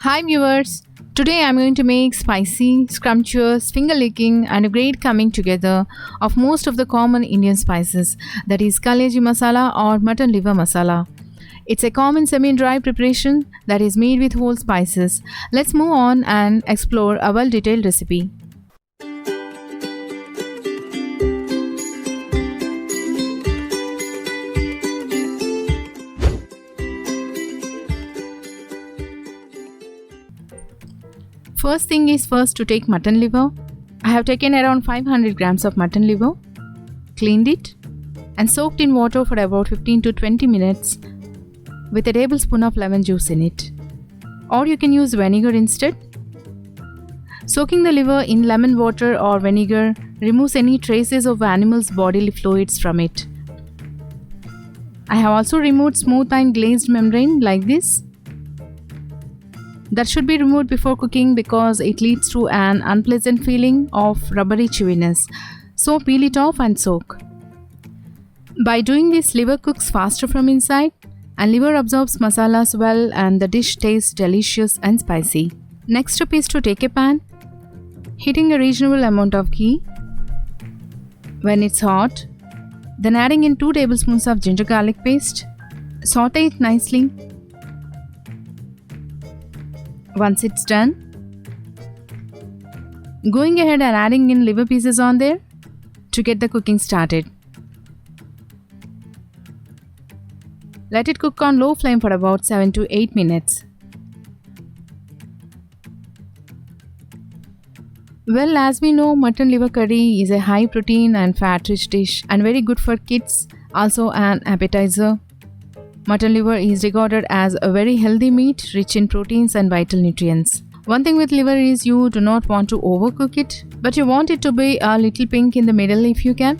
Hi viewers, today I'm going to make spicy, scrumptious, finger-licking and a great coming together of most of the common Indian spices, that is kaleji masala or mutton liver masala. It's a common semi-dry preparation that is made with whole spices. Let's move on and explore a well-detailed recipe. First thing is first to take mutton liver. I have taken around 500 grams of mutton liver, cleaned it and soaked in water for about 15 to 20 minutes with a tablespoon of lemon juice in it. Or you can use vinegar instead. Soaking the liver in lemon water or vinegar removes any traces of animal's bodily fluids from it. I have also removed smooth and glazed membrane like this. That should be removed before cooking because it leads to an unpleasant feeling of rubbery chewiness. So peel it off and soak. By doing this, liver cooks faster from inside and liver absorbs masalas well and the dish tastes delicious and spicy. Next step is to take a pan, heating a reasonable amount of ghee. When it's hot, then adding in 2 tablespoons of ginger garlic paste. Saute it nicely. Once it's done, going ahead and adding in liver pieces on there to get the cooking started. Let it cook on low flame for about 7 to 8 minutes. Well, as we know, mutton liver curry is a high protein and fat rich dish and very good for kids, also an appetizer. Mutton liver is regarded as a very healthy meat rich in proteins and vital nutrients. One thing with liver is you do not want to overcook it, but you want it to be a little pink in the middle if you can.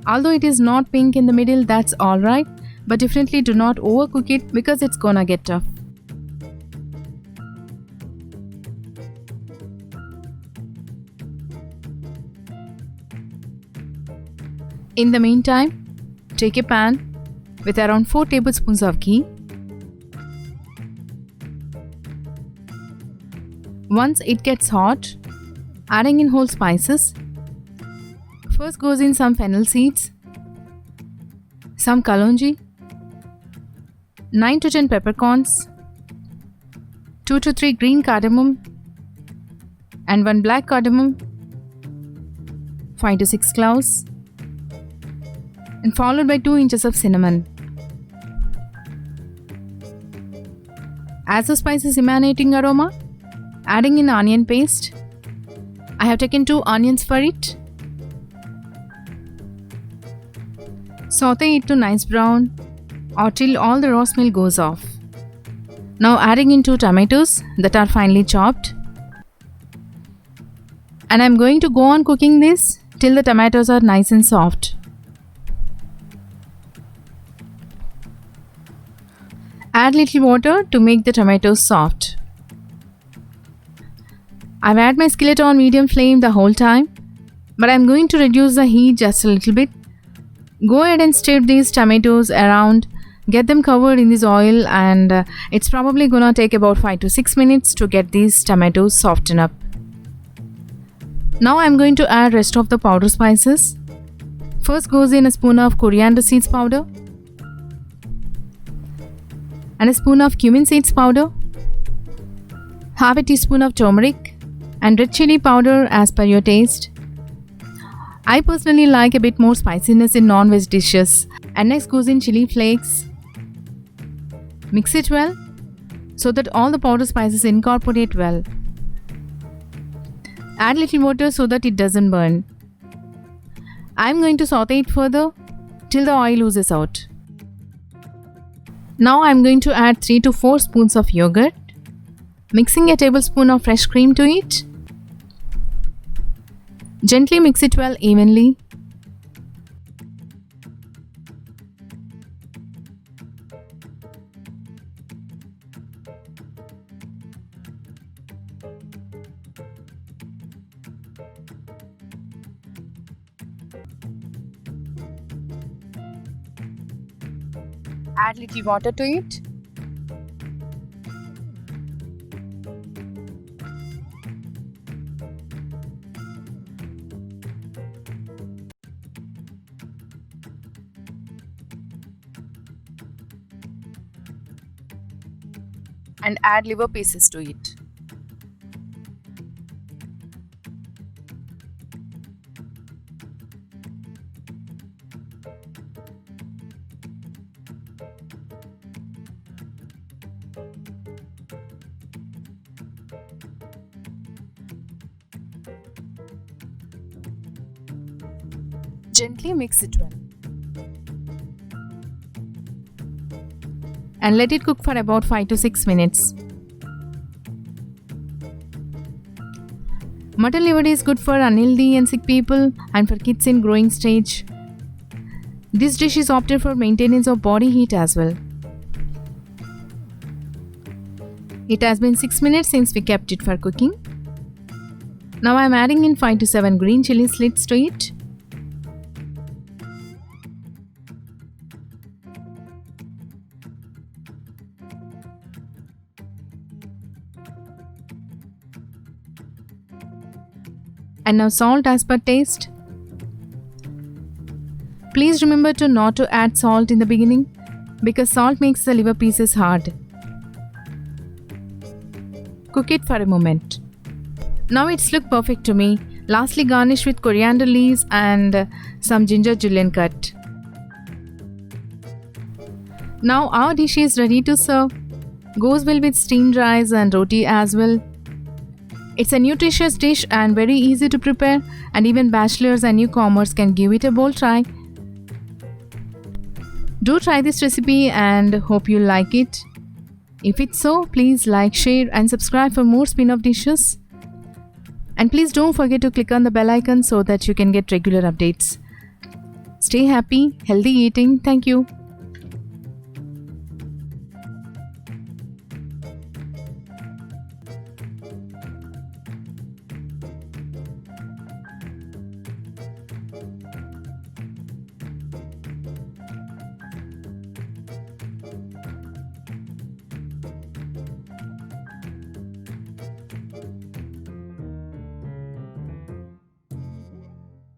Although it is not pink in the middle, that's alright, but definitely do not overcook it because it's gonna get tough. In the meantime, take a pan with around 4 tablespoons of ghee. Once it gets hot, adding in whole spices. First goes in some fennel seeds, some kalonji, 9 to 10 peppercorns, 2 to 3 green cardamom and 1 black cardamom, 5 to 6 cloves, and followed by 2 inches of cinnamon. As the spice is emanating aroma, adding in onion paste. I have taken 2 onions for it. Saute it to nice brown or till all the raw smell goes off. Now adding in 2 tomatoes that are finely chopped. And I am going to go on cooking this till the tomatoes are nice and soft. Add little water to make the tomatoes soft. I've had my skillet on medium flame the whole time, but I'm going to reduce the heat just a little bit. Go ahead and stir these tomatoes around, get them covered in this oil, and it's probably gonna take about 5 to 6 minutes to get these tomatoes soften up. Now I'm going to add rest of the powder spices. First goes in a spoon of coriander seeds powder, and a spoon of cumin seeds powder, half a teaspoon of turmeric and red chili powder as per your taste. I personally like a bit more spiciness in non-veg dishes. And next goes in chili flakes. Mix it well so that all the powder spices incorporate well. Add little water so that it doesn't burn. I'm going to saute it further till the oil oozes out. Now I'm going to add 3 to 4 spoons of yogurt, mixing a tablespoon of fresh cream to it. Gently mix it well evenly. Add little water to it. and add liver pieces to it. Gently mix it well. And let it cook for about 5 to 6 minutes. Mutton liver is good for unhealthy and sick people and for kids in growing stage. This dish is opted for maintenance of body heat as well. It has been 6 minutes since we kept it for cooking. Now I am adding in 5 to 7 green chili slits to it. And now salt as per taste. Please remember to not to add salt in the beginning because salt makes the liver pieces hard. Cook it for a moment. Now it's looked perfect to me. Lastly, garnish with coriander leaves and some ginger julienne cut. Now our dish is ready to serve. Goes well with steamed rice and roti as well. It's a nutritious dish and very easy to prepare, and even bachelors and newcomers can give it a bold try. Do try this recipe and hope you like it. If it's so, please like, share and subscribe for more spin-off dishes. And please don't forget to click on the bell icon so that you can get regular updates. Stay happy, healthy eating. Thank you.